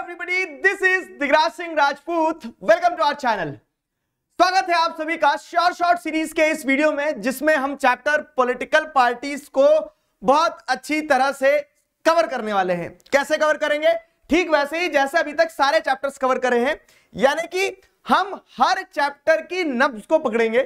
everybody, this is Digraj Singh Rajput. Welcome to our channel. स्वागत है आप सभी का शॉर्ट सीरीज के इस वीडियो में, जिसमें हम चैप्टर पॉलिटिकल पार्टीज को बहुत अच्छी तरह से कवर करने वाले हैं. कैसे कवर करेंगे? ठीक वैसे ही जैसे अभी तक सारे चैप्टर्स कवर करे हैं, यानी कि हम हर चैप्टर की नब्ज को पकड़ेंगे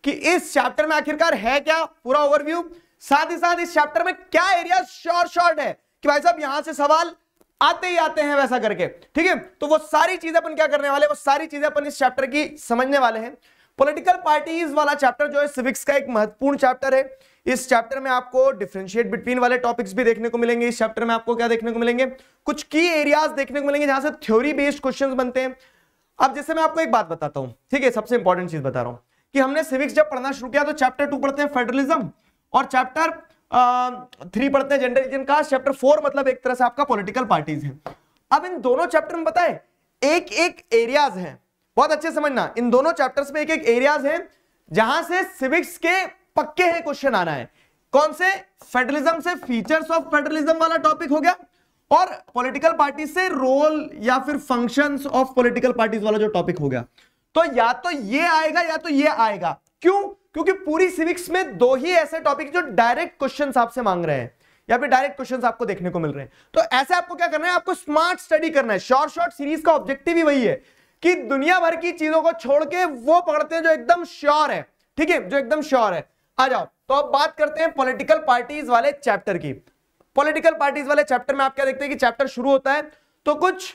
कि इस चैप्टर में आखिरकार है क्या, पूरा ओवरव्यू. साथ ही साथ इस चैप्टर में क्या एरिया शॉर्ट है कि भाई साहब यहां से सवाल आते ही आते हैं वैसा करके. ठीक है, तो वो सारी चीजें अपन क्या करने वाले, वो सारी चीजें अपन इस चैप्टर की समझने वाले हैं. पॉलिटिकल पार्टीज वाला चैप्टर जो है सिविक्स का एक महत्वपूर्ण चैप्टर है. इस चैप्टर में आपको डिफरेंशिएट बिटवीन वाले टॉपिक्स भी देखने को मिलेंगे. इस चैप्टर में आपको क्या देखने को मिलेंगे, कुछ की एरियाज देखने को मिलेंगे जहां से थ्योरी बेस्ड क्वेश्चंस बनते हैं. अब जैसे मैं आपको एक बात बताता हूं, ठीक है, सबसे इंपॉर्टेंट चीज बता रहा हूं कि हमने सिविक्स जब पढ़ना शुरू किया तो चैप्टर 2 पढ़ते हैं फेडरलिज्म, और चैप्टर 3 पढ़ते हैं जेंडर रीजन कास्ट. चैप्टर 4 मतलब एक तरह से आपका पॉलिटिकल पार्टीज है. अब इन दोनों चैप्टर में बताए एक एक एरियाज हैं, बहुत अच्छे समझना. इन दोनों चैप्टर्स में एक एक एरियाज हैं जहां से सिविक्स के पक्के हैं क्वेश्चन आना है. कौन से? फेडरलिज्म से फीचर्स ऑफ फेडरलिज्म वाला टॉपिक हो गया, और पॉलिटिकल पार्टी से रोल या फिर फंक्शंस ऑफ पॉलिटिकल पार्टीज वाला जो टॉपिक हो गया. तो या तो ये आएगा या तो ये आएगा. क्यों? क्योंकि पूरी सिविक्स में दो ही ऐसे टॉपिक जो डायरेक्ट क्वेश्चंस आपसे मांग रहे हैं या फिर डायरेक्ट क्वेश्चंस आपको देखने को मिल रहे हैं. तो ऐसे आपको क्या करना है, आपको स्मार्ट स्टडी करना है. शॉर्ट सीरीज का ऑब्जेक्टिव ही वही है कि दुनिया भर की चीजों को छोड़ के वो पढ़ते हैं जो एकदम श्योर है. ठीक है, जो एकदम श्योर है. आ जाओ, तो अब बात करते हैं पॉलिटिकल पार्टीज वाले चैप्टर की. पॉलिटिकल पार्टीज वाले चैप्टर में आप क्या देखते हैं कि चैप्टर शुरू होता है तो कुछ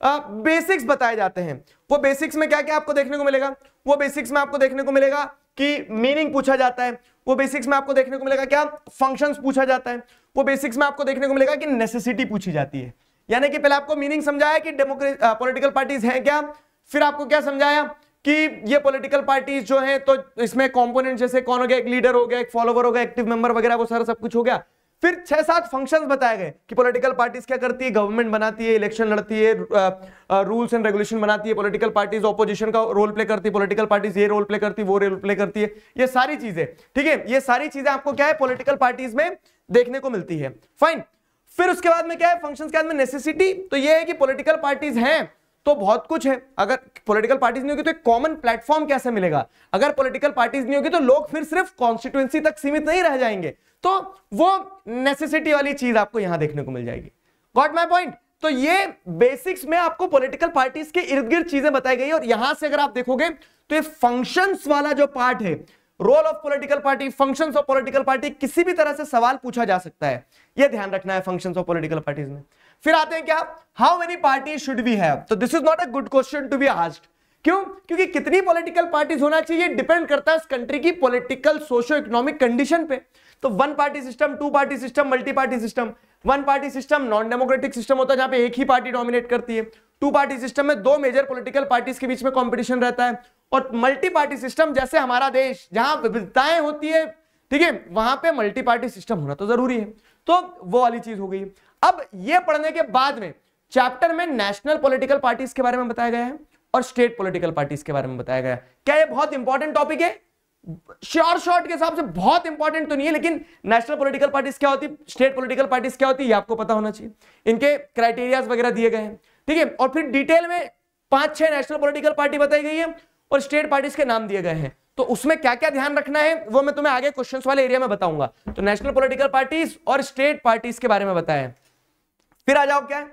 बेसिक्स बताए जाते हैं. वो बेसिक्स में क्या क्या आपको देखने को मिलेगा? वो बेसिक्स में आपको देखने को मिलेगा कि मीनिंग पूछा जाता है. वो बेसिक्स में आपको देखने को मिलेगा क्या, फंक्शंस पूछा जाता है. वो बेसिक्स में आपको देखने को मिलेगा कि नेसेसिटी पूछी जाती है. यानी कि पहले आपको मीनिंग समझाया कि पॉलिटिकल पार्टीज हैं क्या, फिर आपको क्या समझाया कि ये पॉलिटिकल पार्टीज जो हैं तो इसमें कंपोनेंट जैसे कौन हो गया, एक लीडर हो गया, एक फॉलोवर हो गया, एक्टिव मेंबर वगैरह, वो सारा सब कुछ हो गया. फिर 6-7 फंक्शंस बताए गए कि पॉलिटिकल पार्टीज क्या करती है, गवर्नमेंट बनाती है, इलेक्शन लड़ती है, रूल्स एंड रेगुलेशन बनाती है. पॉलिटिकल पार्टीज ऑपोजिशन का रोल प्ले करती है, पॉलिटिकल पार्टीज ये रोल प्ले करती है, वो रोल प्ले करती है. ये सारी चीजें, ठीक है, ये सारी चीजें आपको क्या है पॉलिटिकल पार्टीज में देखने को मिलती है. फाइन. फिर उसके बाद में क्या है, फंक्शंस के बाद में नेसेसिटी. तो ये है कि पॉलिटिकल पार्टीज हैं तो बहुत कुछ है. अगर पॉलिटिकल पार्टीज नहीं होगी तो एक कॉमन प्लेटफॉर्म कैसे मिलेगा? अगर पॉलिटिकल पार्टीज नहीं होगी तो लोग फिर सिर्फ कॉन्स्टिट्यूएंसी तक सीमित नहीं रह जाएंगे. तो वो नेसेसिटी वाली चीज आपको यहां देखने को मिल जाएगी. Got my point? तो ये बेसिक्स में आपको पॉलिटिकल पार्टीज के इर्द गिर्द चीजें बताई गई. और यहां से अगर आप देखोगे तो ये फंक्शंस वाला जो पार्ट है, role of political party, functions of political party, किसी भी तरह से सवाल पूछा जा सकता है. यह ध्यान रखना है फंक्शंस ऑफ पॉलिटिकल पार्टीज में. फिर आते हैं क्या, how many party should we have. तो this is not a good question to be asked. क्यों? क्योंकि कितनी पॉलिटिकल पार्टीज होना चाहिए डिपेंड करता है उस कंट्री की पॉलिटिकल सोशो इकोनॉमिक कंडीशन पे. तो 1 party system, 2 party system, multi party system. 1 party system non democratic system होता है जहां पे एक ही पार्टी डोमिनेट करती है. 2 पार्टी सिस्टम में 2 मेजर पॉलिटिकल पार्टीज के बीच में कंपटीशन रहता है. और मल्टी पार्टी सिस्टम जैसे हमारा देश जहां विविधताएं होती है, ठीक है, वहां पे मल्टी पार्टी सिस्टम होना तो जरूरी है. तो वो वाली चीज हो गई. अब ये पढ़ने के बाद में चैप्टर में नेशनल पॉलिटिकल पार्टीज के बारे में बताया गया है और स्टेट पॉलिटिकल पार्टीज के बारे में बताया गया है. क्या ये बहुत इंपॉर्टेंट टॉपिक है? शॉर्ट के हिसाब से बहुत इंपॉर्टेंट तो नहीं है, लेकिन नेशनल पॉलिटिकल पार्टीज क्या होती, स्टेट पॉलिटिकल पार्टीज क्या होती है, ये आपको पता होना चाहिए. इनके क्राइटेरियाज वगैरह दिए गए हैं. ठीक है, और फिर डिटेल में 5-6 नेशनल पॉलिटिकल पार्टी बताई गई है और स्टेट पार्टीज के नाम दिए गए हैं. तो उसमें क्या क्या ध्यान रखना है वो मैं तुम्हें आगे क्वेश्चंस वाले एरिया में बताऊंगा. तो नेशनल पॉलिटिकल पार्टीज और स्टेट पार्टीज के बारे में बताया. फिर आ जाओ क्या है,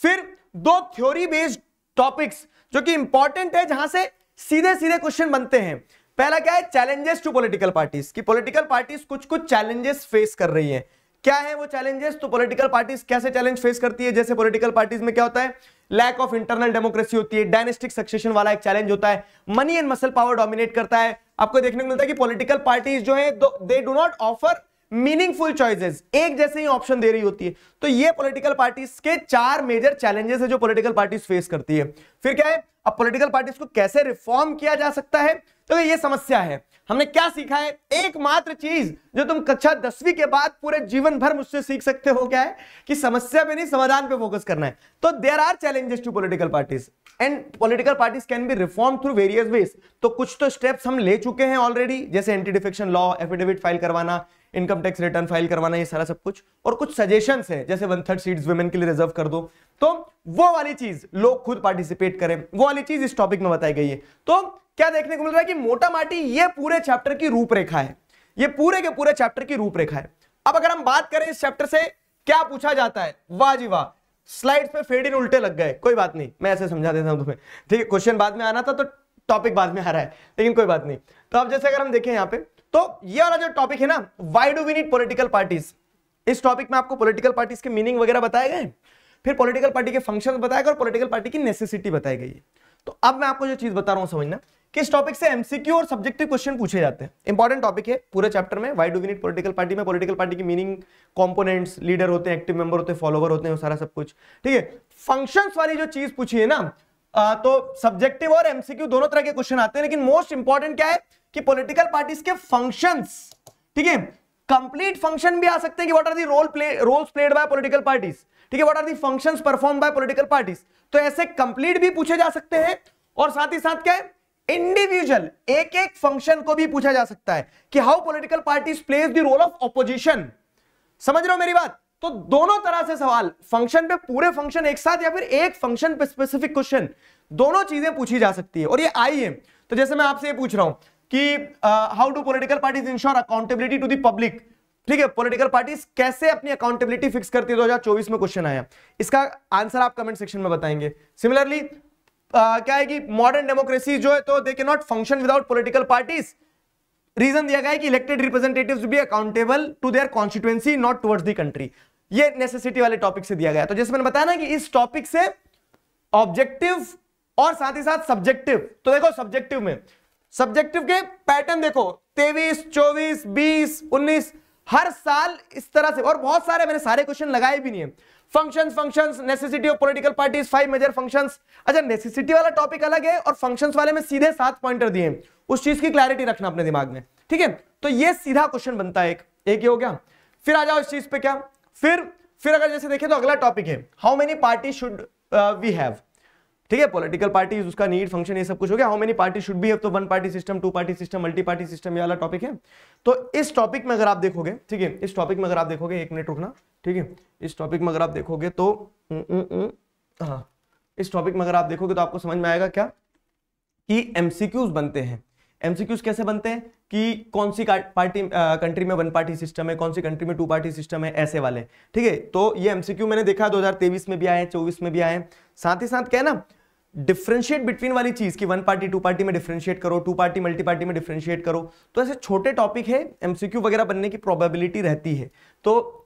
फिर 2 थ्योरी बेस्ड टॉपिक्स जो कि इंपॉर्टेंट है, जहां से सीधे सीधे क्वेश्चन बनते हैं. पहला क्या है, चैलेंजेस टू पॉलिटिकल पार्टीज. की पॉलिटिकल पार्टीज कुछ चैलेंजेस फेस कर रही है. क्या है वो चैलेंजेस? तो पॉलिटिकल पार्टीज कैसे चैलेंज फेस करती है? जैसे पॉलिटिकल पार्टीज में क्या होता है, लैक ऑफ इंटरनल डेमोक्रेसी होती है, डायनेस्टिक सक्सेशन वाला एक चैलेंज होता है, money and muscle power dominate करता है. आपको देखने को मिलता है कि पॉलिटिकल पार्टीज जो है they do not offer meaningful choices, एक जैसे ही ऑप्शन दे रही होती है. तो ये पॉलिटिकल पार्टीज के 4 मेजर चैलेंजेस है जो पॉलिटिकल पार्टीज फेस करती है. फिर क्या है, अब पॉलिटिकल पार्टीज को कैसे रिफॉर्म किया जा सकता है, तो ये समस्या है. हमने क्या सीखा है, एकमात्र चीज जो तुम कक्षा 10वीं के बाद पूरे जीवन भर मुझसे सीख सकते हो क्या है कि समस्या पे नहीं समाधान पे फोकस करना है. तो there are challenges to political parties and political parties can be reform through various ways. तो कुछ तो स्टेप्स हम ले चुके हैं ऑलरेडी, जैसे anti defection law, affidavit file करवाना, इनकम टैक्स रिटर्न फाइल करवाना, ये सारा सब कुछ. और कुछ सजेशंस है जैसे 1/3 सीट्स वुमेन के लिए रिजर्व कर दो. तो वो वाली चीज लोग खुद पार्टिसिपेट करें, वो वाली चीज इस टॉपिक में बताई गई है। तो क्या देखने को मिल रहा है कि मोटा माटी ये पूरे चैप्टर की रूपरेखा है, ये पूरे के पूरे चैप्टर की रूपरेखा है। अब अगर हम बात करें इस चैप्टर से क्या पूछा जाता है, वाह जी वाह, स्लाइड्स पे फेड इन उल्टे लग गए, कोई बात नहीं, मैं ऐसे समझा देता हूं तुम्हें, ठीक है। क्वेश्चन बाद में आना था तो टॉपिक बाद में आ रहा है, लेकिन कोई बात नहीं। तो अब जैसे अगर हम देखें यहाँ पे, तो ये वाला जो टॉपिक है ना, why do we need political parties, इस टॉपिक में आपको पॉलिटिकल पार्टीज के मीनिंग वगैरह बताए गए, फिर पॉलिटिकल पार्टी के फंक्शन बताया गया और पॉलिटिकल पार्टी की नेसेसिटी बताई गई है। तो अब मैं आपको जो चीज बता रहा हूं समझना कि इस टॉपिक से एमसीक्यू और सब्जेक्टिव क्वेश्चन पूछे जाते हैं। इंपॉर्टेंट टॉपिक है पूरे चैप्टर में, why do we need political party में पॉलिटिकल पार्टी की मीनिंग, कंपोनेंट्स, लीडर होते हैं, एक्टिव मेंबर होते हैं, फॉलोवर होते हैं, वो सारा सब कुछ, ठीक है। फंक्शंस वाली जो चीज पूछी है ना, तो सब्जेक्टिव और एमसीक्यू दोनों तरह के क्वेश्चन आते हैं, लेकिन मोस्ट इंपॉर्टेंट क्या है कि पॉलिटिकल पार्टीज के फंक्शंस, ठीक है। कंप्लीट फंक्शन भी आ सकते हैं कि what are the roles played by political parties, ठीक है, what are the functions perform by political parties. तो ऐसे कंप्लीट भी पूछे जा सकते हैं, और साथ ही साथ क्या है, इंडिविजुअल एक एक फंक्शन को भी पूछा जा सकता है कि how political parties plays the role of opposition. समझ रहे हो मेरी बात? तो दोनों तरह से सवाल, फंक्शन पे पूरे फंक्शन एक साथ या फिर एक फंक्शन पे स्पेसिफिक क्वेश्चन, दोनों चीजें पूछी जा सकती है और ये आई है। तो जैसे मैं आपसे ये पूछ रहा हूं कि how do political parties ensure accountability to the public, ठीक है, पॉलिटिकल पार्टीज कैसे अपनी अकाउंटेबिलिटी फिक्स करती है, 2024 में क्वेश्चन आया, इसका आंसर आप कमेंट सेक्शन में बताएंगे। सिमिलरली क्या है कि मॉडर्न डेमोक्रेसी जो है तो they can not function without political parties, reason दिया गया है कि elected representatives be accountable to their constituency not towards the country, ये नेसेसिटी वाले टॉपिक से दिया गया। तो जैसे मैंने बताया ना कि इस टॉपिक से ऑब्जेक्टिव और साथ ही साथ सब्जेक्टिव, तो देखो सब्जेक्टिव में सब्जेक्टिव के पैटर्न देखो 23, 24, 20, 19, हर साल इस तरह से, और बहुत सारे, मैंने सारे क्वेश्चन लगाए भी नहीं है। Functions, necessity of political parties, 5 major functions. अच्छा, नेसेसिटी वाला टॉपिक अलग है और फंक्शंस वाले में सीधे 7 पॉइंटर दिए हैं, उस चीज की क्लैरिटी रखना अपने दिमाग में, ठीक है। तो ये सीधा क्वेश्चन बनता है, एक ये हो गया। फिर आ जाओ इस चीज पे, क्या फिर अगर जैसे देखें तो अगला टॉपिक है how many party should we have, ठीक है, पॉलिटिकल पार्टीज, उसका नीड, फंक्शन, ये सब कुछ हो गया। How many party should be have, तो 1 party system, 2 party system, multi party system, ये वाला टॉपिक है। तो इस टॉपिक में अगर आप देखोगे, ठीक है, इस टॉपिक में अगर आप देखोगे, 1 मिनट रुकना, ठीक है, इस टॉपिक में अगर आप देखोगे तो हाँ, इस टॉपिक में अगर आप देखोगे तो आपको समझ में आएगा क्या कि एमसीक्यूज बनते हैं। एमसीक्यूज कैसे बनते हैं कि कौन सी पार्टी कंट्री में 1 पार्टी सिस्टम है, कौन सी कंट्री में 2 पार्टी सिस्टम है, ऐसे वाले, ठीक है। तो ये एमसीक्यू मैंने देखा 2023 में भी आए, 24 में भी आए। साथ ही साथ क्या है ना, डिफरेंशिएट बिटवीन वाली चीज की 1 पार्टी 2 पार्टी में डिफरेंशिएट करो, 2 पार्टी मल्टी पार्टी में डिफरेंशिएट करो। तो ऐसे छोटे टॉपिक है, एमसीक्यू वगैरह बनने की प्रोबेबिलिटी रहती है। तो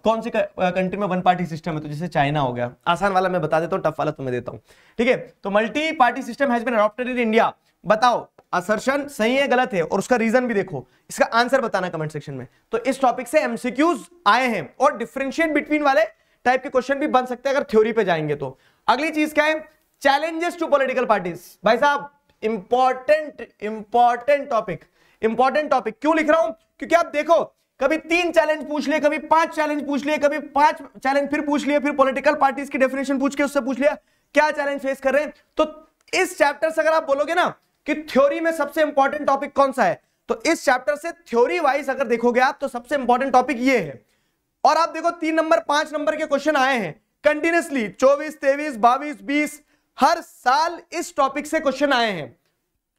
कौन सी कंट्री में 1 पार्टी सिस्टम है, तो जैसे चाइना हो गया, आसान वाला मैं बता देता हूं, टफ वाला तुम्हें देता हूं, ठीक है। तो multi party system has been adopted in India, बताओ असर्शन सही है गलत है, और उसका रीजन भी देखो, इसका आंसर बताना कमेंट सेक्शन में। तो इस टॉपिक से एमसीक्यूज आए हैं, और डिफरेंशिएट बिटवीन वाले टाइप के क्वेश्चन भी बन सकते हैं अगर थ्योरी पे जाएंगे तो। अगली चीज क्या है, चैलेंजेस टू पॉलिटिकल पार्टीज। भाई साहब इंपॉर्टेंट टॉपिक क्यों लिख रहा हूं, क्योंकि आप देखो कभी 3 चैलेंज पूछ लिए, कभी 5 चैलेंज पूछ लिए, कभी 5 चैलेंज फिर पूछ लिए, फिर पॉलिटिकल पार्टीज की डेफिनेशन पूछ के उससे पूछ लिया क्या चैलेंज फेस कर रहे हैं। तो इस चैप्टर से अगर आप बोलोगे ना कि थ्योरी में सबसे इंपॉर्टेंट टॉपिक कौन सा है, तो इस चैप्टर से थ्योरी वाइज अगर देखोगे आप तो सबसे इंपॉर्टेंट टॉपिक ये है। और आप देखो 3 नंबर 5 नंबर के क्वेश्चन आए हैं कंटिन्यूसली, 24, 23, 22, 20, हर साल इस टॉपिक से क्वेश्चन आए हैं,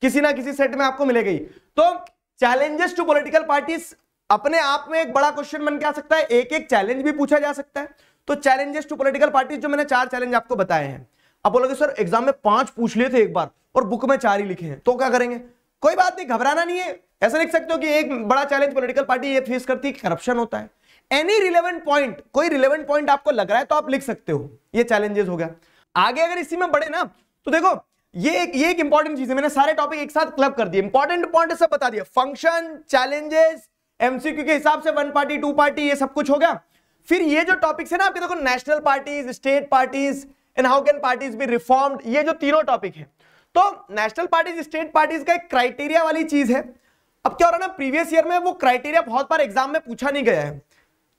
किसी ना किसी सेट में आपको मिलेगी। तो चैलेंजेस टू पॉलिटिकल पार्टीज अपने आप में एक बड़ा क्वेश्चन बन के आ सकता है, एक एक चैलेंज भी पूछा जा सकता है। तो चैलेंजेस टू पॉलिटिकल पार्टीज जो मैंने 4 चैलेंज आपको बताए हैं, आप बोलोगे सर एग्जाम में 5 पूछ लिए थे एक बार और बुक में 4 ही लिखे हैं, तो क्या करेंगे? कोई बात नहीं, घबराना नहीं है। ऐसा लिख सकते हो कि एक बड़ा चैलेंज पॉलिटिकल पार्टी ये फेस करती है, करप्शन होता है। एनी रिलेवेंट पॉइंट, कोई रिलेवेंट पॉइंट आपको लग रहा है तो आप लिख सकते हो, ये चैलेंजेस हो गया। आगे अगर इसी में बढ़े ना तो देखो ये एक इंपॉर्टेंट चीज है, मैंने सारे टॉपिक एक साथ क्लब कर दिए, इंपॉर्टेंट पॉइंट सब बता दिया, फंक्शन, चैलेंजेस, एमसीक्यू के हिसाब से 1 पार्टी 2 पार्टी ये सब कुछ हो गया। फिर ये जो टॉपिक्स है ना आपके, देखो national parties, state parties and how can parties B reformed, ये जो तीनों टॉपिक है। तो नेशनल पार्टीज, स्टेट पार्टीज का एक क्राइटेरिया वाली चीज है। अब क्या हो रहा है ना, प्रीवियस ईयर में वो क्राइटेरिया बहुत बार एग्जाम में पूछा नहीं गया है,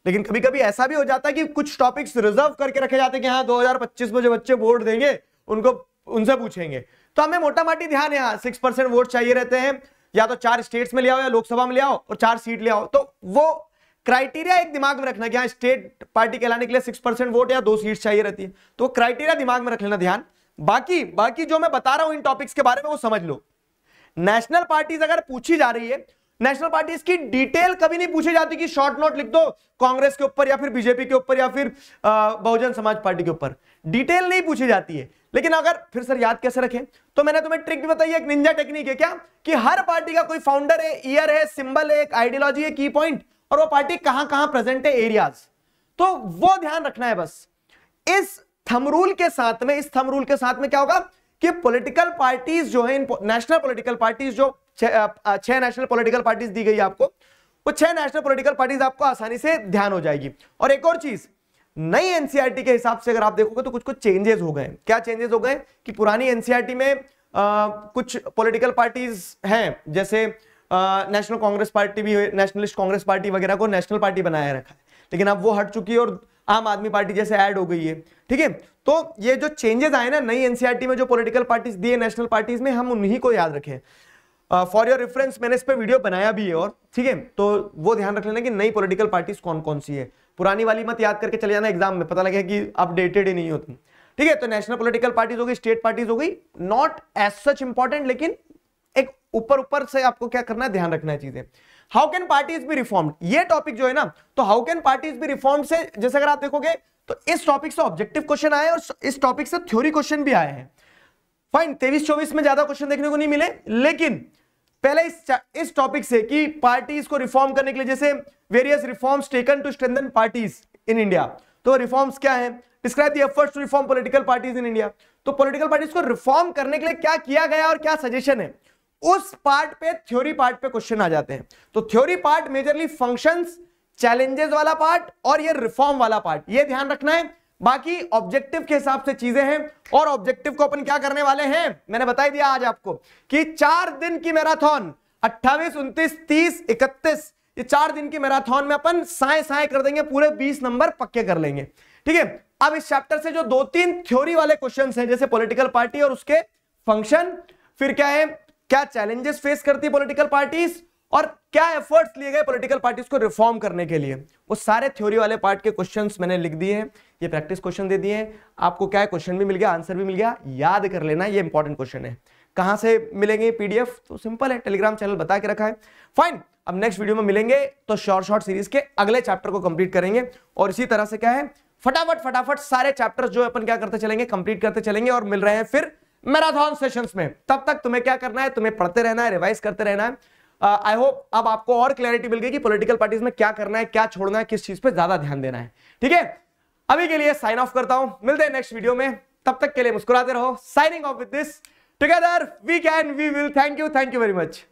लेकिन कभी कभी ऐसा भी हो जाता है कि कुछ टॉपिक्स रिजर्व करके रखे जाते हैं कि हाँ 2025 में जो बच्चे वोट देंगे उनको उनसे पूछेंगे। तो हमें मोटा माटी ध्यान है, हाँ 6% वोट चाहिए रहते हैं, या तो 4 स्टेट्स में ले आओ या लोकसभा में ले आओ और 4 सीट ले आओ। तो वो क्राइटेरिया एक दिमाग में रखना कि हाँ स्टेट पार्टी कहलाने के लिए 6% वोट या 2 सीट चाहिए रहती है, तो क्राइटेरिया दिमाग में रख लेना ध्यान। बाकी जो मैं बता रहा हूं इन टॉपिक्स के बारे में वो समझ लो। नेशनल पार्टीज अगर पूछी जा रही है, नेशनल पार्टीज की डिटेल कभी नहीं पूछी जाती कि शॉर्ट नोट लिख दो कांग्रेस के ऊपर या फिर बीजेपी के ऊपर या फिर बहुजन समाज पार्टी के ऊपर, डिटेल नहीं पूछी जाती है। लेकिन अगर फिर सर याद कैसे रखें, तो मैंने तुम्हें ट्रिक भी बताई है, एक निंजा टेक्निक है क्या, कि हर पार्टी का कोई फाउंडर है, ईयर है, सिंबल है, एक आइडियोलॉजी है, की पॉइंट, और वो पार्टी कहां कहां प्रेजेंट है, एरियाज, तो वो ध्यान रखना है बस। इस थंब रूल के साथ में क्या होगा कि पॉलिटिकल पार्टीज जो है, नेशनल पॉलिटिकल पार्टीज, जो 6 नेशनल पॉलिटिकल पार्टीज दी गई आपको, वो 6 नेशनल पॉलिटिकल पार्टीज आपको आसानी से ध्यान हो जाएगी। और एक और चीज, नई एनसीईआरटी के हिसाब से अगर आप देखोगे तो कुछ चेंजेस हो गए। क्या चेंजेस हो गए कि पुरानी एनसीईआरटी में कुछ पॉलिटिकल पार्टीज हैं, जैसे नेशनल कांग्रेस पार्टी भी, नेशनलिस्ट कांग्रेस पार्टी वगैरह को नेशनल पार्टी बनाया रखा है, लेकिन अब वो हट चुकी है और आम आदमी पार्टी जैसे ऐड हो गई है। ठीक है, तो ये जो चेंजेस आए ना नई एनसीईआरटी में, जो पॉलिटिकल पार्टीज दिए नेशनल पार्टीज में, हम उन्हीं को याद रखें। फॉर योर रेफरेंस मैंने इस पे वीडियो बनाया भी है, और ठीक है, तो वो ध्यान रख लेना कि नई पॉलिटिकल पार्टीज कौन कौन सी है, पुरानी वाली मत याद करके चले जाना एग्जाम में, पता लगे कि अपडेटेड ही नहीं हो तुम। ठीक है, तो नेशनल पॉलिटिकल पार्टीज हो गई, स्टेट पार्टीज हो गई, नॉट एज सच इंपॉर्टेंट, लेकिन एक ऊपर से आपको क्या करना है, ध्यान रखना है चीजें। How can parties B reformed, ये टॉपिक जो है ना, तो how can parties B reformed से, जैसे अगर आप देखोगे तो इस टॉपिक से ऑब्जेक्टिव क्वेश्चन आए और इस टॉपिक से थ्योरी क्वेश्चन भी आए हैं। फाइन, 23-24 में ज्यादा क्वेश्चन देखने को नहीं मिले, लेकिन पहले इस टॉपिक से कि पार्टीज को रिफॉर्म करने के लिए, जैसे various reforms taken to strengthen parties in India, तो रिफॉर्म्स क्या है, describe the efforts to reform political parties in India, तो पॉलिटिकल पार्टीज को रिफॉर्म करने के लिए क्या किया गया और क्या सजेशन है, उस पार्ट पे, थ्योरी पार्ट पे क्वेश्चन आ जाते हैं। तो theory part majorly functions, challenges वाला पार्ट और ये रिफॉर्म वाला पार्ट, ये ध्यान रखना है। बाकी ऑब्जेक्टिव के हिसाब से चीजें हैं, और ऑब्जेक्टिव को अपन क्या करने वाले हैं, मैंने बता दिया आज आपको कि 4 दिन की मैराथन, 28, 29, 30, 31, ये 4 दिन की मैराथन में अपन साए कर देंगे, पूरे 20 नंबर पक्के कर लेंगे। ठीक है, अब इस चैप्टर से जो 2-3 थ्योरी वाले क्वेश्चंस हैं, जैसे पॉलिटिकल पार्टी और उसके फंक्शन, फिर क्या है, क्या चैलेंजेस फेस करती है पॉलिटिकल पार्टीज, और क्या एफर्ट्स लिए गए पॉलिटिकल पार्टीज को रिफॉर्म करने के लिए, वो सारे थ्योरी वाले पार्ट के क्वेश्चंस मैंने लिख दिए हैं, ये प्रैक्टिस क्वेश्चन दे दिए हैं आपको। क्या है, क्वेश्चन भी मिल गया, आंसर भी मिल गया, याद कर लेना, ये इंपॉर्टेंट क्वेश्चन है। कहां से मिलेंगे पीडीएफ, तो सिंपल है, टेलीग्राम चैनल बता के रखा है। फाइन, अब नेक्स्ट वीडियो में मिलेंगे तो शॉर्ट सीरीज के अगले चैप्टर को कंप्लीट करेंगे, और इसी तरह से क्या है, फटाफट सारे चैप्टर्स जो अपन क्या करते चलेंगे, कंप्लीट करते चलेंगे, और मिल रहे हैं फिर मैराथन सेशंस में। तब तक तुम्हें क्या करना है, तुम्हें पढ़ते रहना है, रिवाइज करते रहना है। आई होप अब आपको और क्लैरिटी मिल गई कि पॉलिटिकल पार्टीज में क्या करना है, क्या छोड़ना है, किस चीज पे ज्यादा ध्यान देना है। ठीक है, अभी के लिए साइन ऑफ करता हूं, मिलते हैं नेक्स्ट वीडियो में, तब तक के लिए मुस्कुराते रहो। Signing off with this, together we can, we will. Thank you very much.